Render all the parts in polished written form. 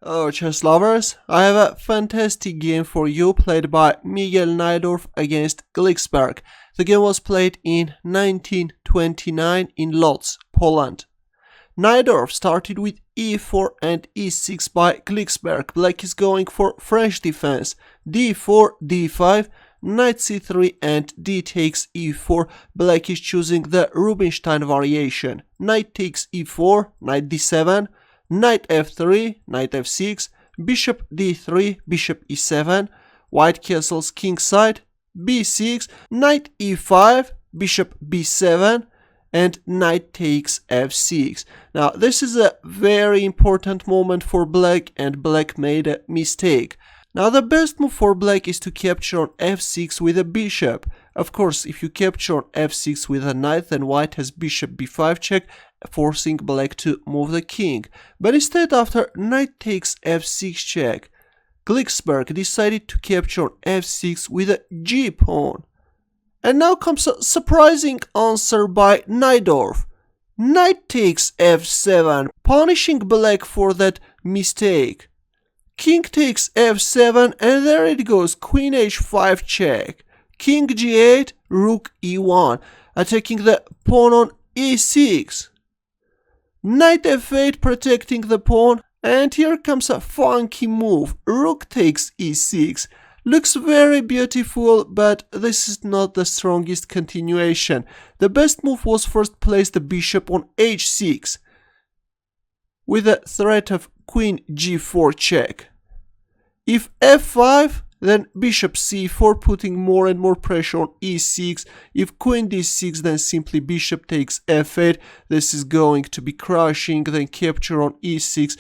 Hello chess lovers, I have a fantastic game for you played by Miguel Najdorf against Gliksberg. The game was played in 1929 in Lodz, Poland. Najdorf started with e4 and e6 by Gliksberg. Black is going for French defense. d4, d5, knight c3 and d takes e4. Black is choosing the Rubinstein variation. Knight takes e4, knight d7, knight f3, knight f6, bishop d3, bishop e7, white castles kingside, b6, knight e5, bishop b7, and knight takes f6. Now this is a very important moment for black, and black made a mistake. Now the best move for black is to capture on f6 with a bishop. Of course, if you capture on f6 with a knight, then white has bishop b5 check, forcing black to move the king. But instead, after knight takes f6 check, Gliksberg decided to capture on f6 with a g pawn. And now comes a surprising answer by Najdorf. Knight takes f7, punishing black for that mistake. King takes f7, and there it goes, queen h5 check. King g8, rook e1, attacking the pawn on e6. Knight f8 protecting the pawn, and here comes a funky move, rook takes e6. Looks very beautiful, but this is not the strongest continuation. The best move was first place the bishop on h6, with the threat of queen g4 check. If f5, then bishop c4, putting more and more pressure on e6. If queen d6, then simply bishop takes f8. This is going to be crushing, then capture on e6.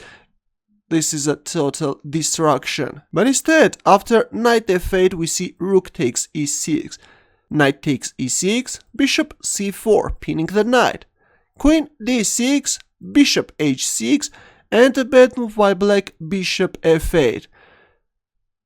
This is a total destruction. But instead, after knight f8, we see rook takes e6. Knight takes e6, bishop c4, pinning the knight. Queen d6, bishop h6, and a bad move by black, bishop f8.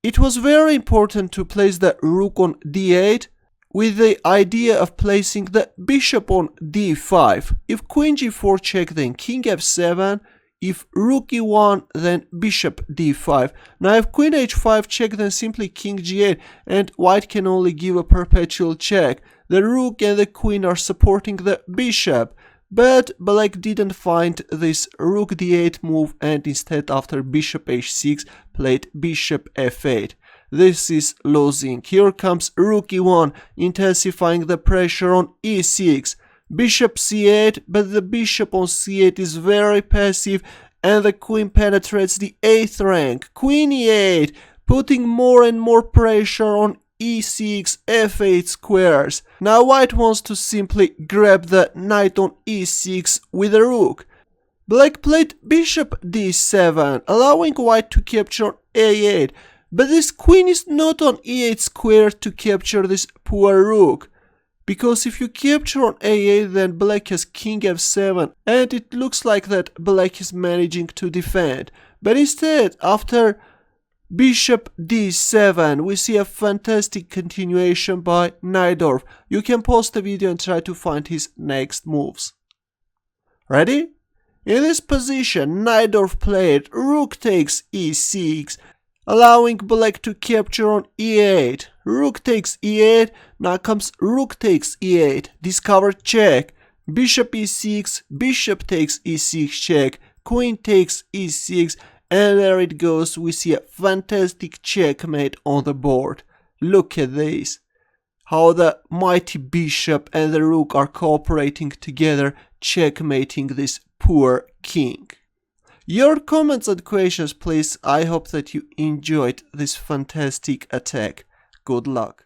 It was very important to place the rook on d8 with the idea of placing the bishop on d5. If queen g4 check, then king f7. If rook e1, then bishop d5. Now if queen h5 check, then simply king g8, and white can only give a perpetual check. The rook and the queen are supporting the bishop, but black didn't find this rook d8 move, and instead after bishop h6 played bishop f8. This is losing. Here comes rook e1, intensifying the pressure on e6. Bishop c8, but the bishop on c8 is very passive, and the queen penetrates the 8th rank. Queen e8, putting more and more pressure on e6, f8 squares. Now white wants to simply grab the knight on e6 with a rook. Black played bishop d7, allowing white to capture a8, but this queen is not on e8 square to capture this poor rook. Because if you capture on a8, then black has king f7, and it looks like that black is managing to defend. But instead, after bishop d7, we see a fantastic continuation by Najdorf. You can pause the video and try to find his next moves. Ready? In this position, Najdorf played rook takes e6, allowing black to capture on e8. Rook takes e8, now comes rook takes e8, discover check, bishop e6, bishop takes e6 check, queen takes e6, and there it goes, we see a fantastic checkmate on the board. Look at this, how the mighty bishop and the rook are cooperating together, checkmating this poor king. Your comments and questions please. I hope that you enjoyed this fantastic attack. Good luck.